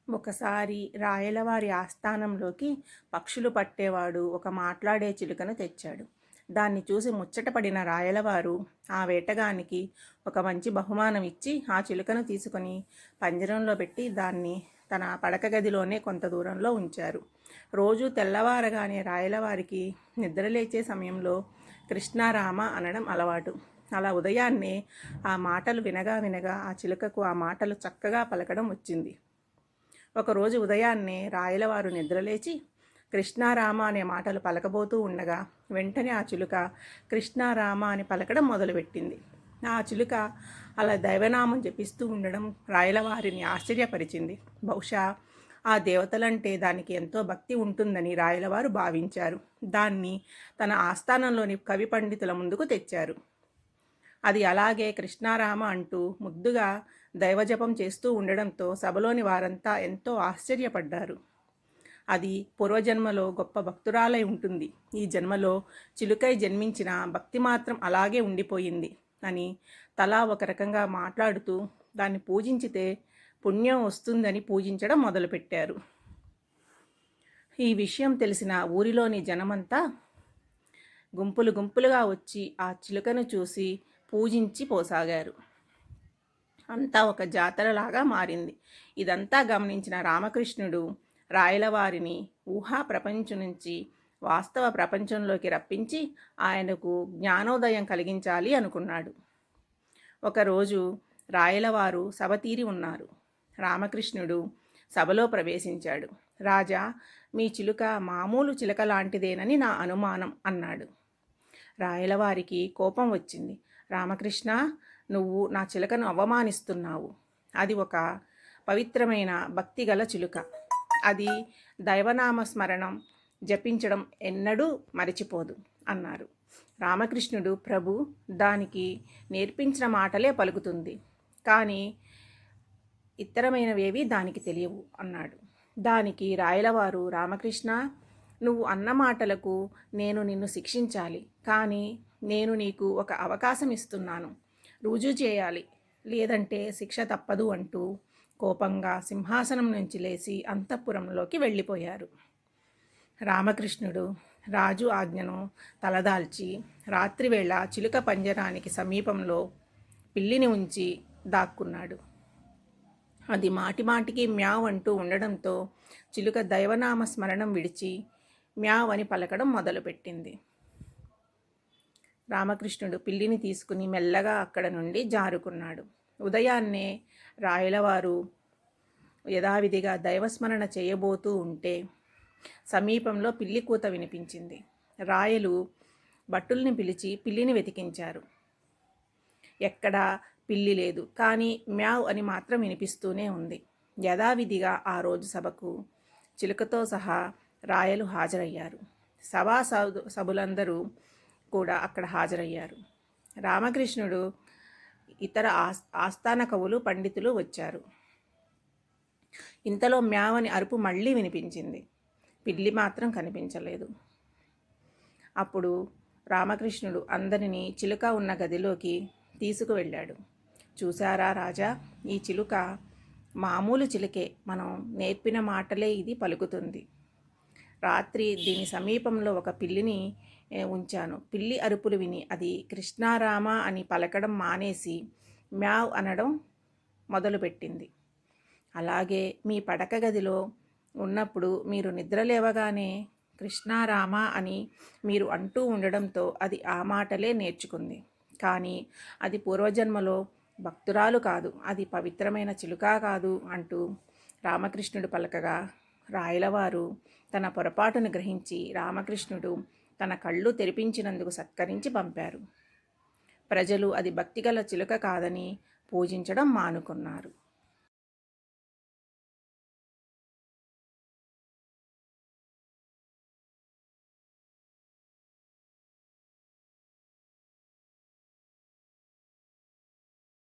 ఒకసారి రాయలవారి ఆస్థానంలోకి పక్షులు పట్టేవాడు ఒక మాట్లాడే చిలుకను తెచ్చాడు. దాన్ని చూసి ముచ్చటపడిన రాయలవారు ఆ వేటగానికి ఒక మంచి బహుమానం ఇచ్చి ఆ చిలుకను తీసుకొని పంజరంలో పెట్టి దాన్ని తన పడక గదిలోనే కొంత దూరంలో ఉంచారు. రోజు తెల్లవారగానే రాయలవారికి నిద్రలేచే సమయంలో కృష్ణారామ అనడం అలవాటు. అలా ఉదయాన్నే ఆ మాటలు వినగా వినగా ఆ చిలుకకు ఆ మాటలు చక్కగా పలకడం వచ్చింది. ఒకరోజు ఉదయాన్నే రాయలవారు నిద్రలేచి కృష్ణారామ అనే మాటలు పలకబోతూ ఉండగా వెంటనే ఆ చిలుక కృష్ణారామ అని పలకడం మొదలుపెట్టింది. ఆ చిలుక అలా దైవనామం జపిస్తూ ఉండడం రాయలవారిని ఆశ్చర్యపరిచింది. బహుశా ఆ దేవతలంటే దానికి ఎంతో భక్తి ఉంటుందని రాయలవారు భావించారు. దాన్ని తన ఆస్థానంలోని కవి పండితుల ముందుకు తెచ్చారు. అది అలాగే కృష్ణారామ అంటూ ముద్దుగా దైవజపం చేస్తూ ఉండడంతో సభలోని వారంతా ఎంతో ఆశ్చర్యపడ్డారు. అది పూర్వజన్మలో గొప్ప భక్తురాలై ఉంటుంది, ఈ జన్మలో చిలుకై జన్మించిన భక్తి మాత్రం అలాగే ఉండిపోయింది అని తలా ఒక రకంగా మాట్లాడుతూ దాన్ని పూజించితే పుణ్యం వస్తుందని పూజించడం మొదలుపెట్టారు. ఈ విషయం తెలిసిన ఊరిలోని జనమంతా గుంపులు గుంపులుగా వచ్చి ఆ చిలుకను చూసి పూజించి పోసాగారు. అంతా ఒక జాతరలాగా మారింది. ఇదంతా గమనించిన రామకృష్ణుడు రాయలవారిని ఊహా ప్రపంచం నుంచి వాస్తవ ప్రపంచంలోకి రప్పించి ఆయనకు జ్ఞానోదయం కలిగించాలి అనుకున్నాడు. ఒకరోజు రాయలవారు సభ తీరి ఉన్నారు. రామకృష్ణుడు సభలో ప్రవేశించాడు. రాజా, మీ చిలుక మామూలు చిలుక లాంటిదేనని నా అనుమానం అన్నాడు. రాయలవారికి కోపం వచ్చింది. రామకృష్ణ, నువ్వు నా చిలుకను అవమానిస్తున్నావు. అది ఒక పవిత్రమైన భక్తిగల చిలుక. అది దైవనామ స్మరణం జపించడం ఎన్నడూ మరిచిపోదు అన్నారు. రామకృష్ణుడు, ప్రభు, దానికి నేర్పించిన మాటలే పలుకుతుంది, కానీ ఇతరమైనవేవి దానికి తెలియవు అన్నాడు. దానికి రాయలవారు, రామకృష్ణ, నువ్వు అన్న మాటలకు నేను నిన్ను శిక్షించాలి, కానీ నేను నీకు ఒక అవకాశం ఇస్తున్నాను. రుజువు చేయాలి, లేదంటే శిక్ష తప్పదు అంటూ కోపంగా సింహాసనం నుంచి లేచి అంతఃపురంలోకి వెళ్ళిపోయారు. రామకృష్ణుడు రాజు ఆజ్ఞను తలదాల్చి రాత్రివేళ చిలుక పంజరానికి సమీపంలో పిల్లిని ఉంచి దాక్కున్నాడు. అది మాటిమాటికి మ్యావ్ అంటూ ఉండడంతో చిలుక దైవనామ స్మరణం విడిచి మ్యావ్ అని పలకడం మొదలుపెట్టింది. రామకృష్ణుడు పిల్లిని తీసుకుని మెల్లగా అక్కడ నుండి జారుకున్నాడు. ఉదయాన్నే రాయలవారు యథావిధిగా దైవస్మరణ చేయబోతూ ఉంటే సమీపంలో పిల్లి కూత వినిపించింది. రాయలు భటుల్ని పిలిచి పిల్లిని వెతికించారు. ఎక్కడా పిల్లి లేదు, కానీ మ్యావ్ అని మాత్రం వినిపిస్తూనే ఉంది. యథావిధిగా ఆ రోజు సభకు చిలుకతో సహా రాయలు హాజరయ్యారు. సభులందరూ కూడా అక్కడ హాజరయ్యారు. రామకృష్ణుడు ఇతర ఆస్థాన కవులు పండితులు వచ్చారు. ఇంతలో మ్యావ్ అని అరుపు మళ్ళీ వినిపించింది. పిల్లి మాత్రం కనిపించలేదు. అప్పుడు రామకృష్ణుడు అందరినీ చిలుక ఉన్న గదిలోకి తీసుకువెళ్ళాడు. చూసారా రాజా, ఈ చిలుక మామూలు చిలుకే, మనం నేర్పిన మాటలే ఇది పలుకుతుంది. రాత్రి దీని సమీపంలో ఒక పిల్లిని ఉంచాను. పిల్లి అరుపులు విని అది కృష్ణారామ అని పలకడం మానేసి మ్యావ్ అనడం మొదలుపెట్టింది. అలాగే మీ పడక గదిలో ఉన్నప్పుడు మీరు నిద్రలేవగానే కృష్ణారామ అని మీరు అంటూ ఉండడంతో అది ఆ మాటలే నేర్చుకుంది. కానీ అది పూర్వజన్మలో భక్తురాలు కాదు, అది పవిత్రమైన చిలుక కాదు అంటూ రామకృష్ణుడు పలకగా రాయలవారు తన పొరపాటును గ్రహించి రామకృష్ణుడు తన కళ్ళు తెరిపించినందుకు సత్కరించి పంపారు. ప్రజలు అది భక్తిగల చిలుక కాదని పూజించడం మానుకున్నారు.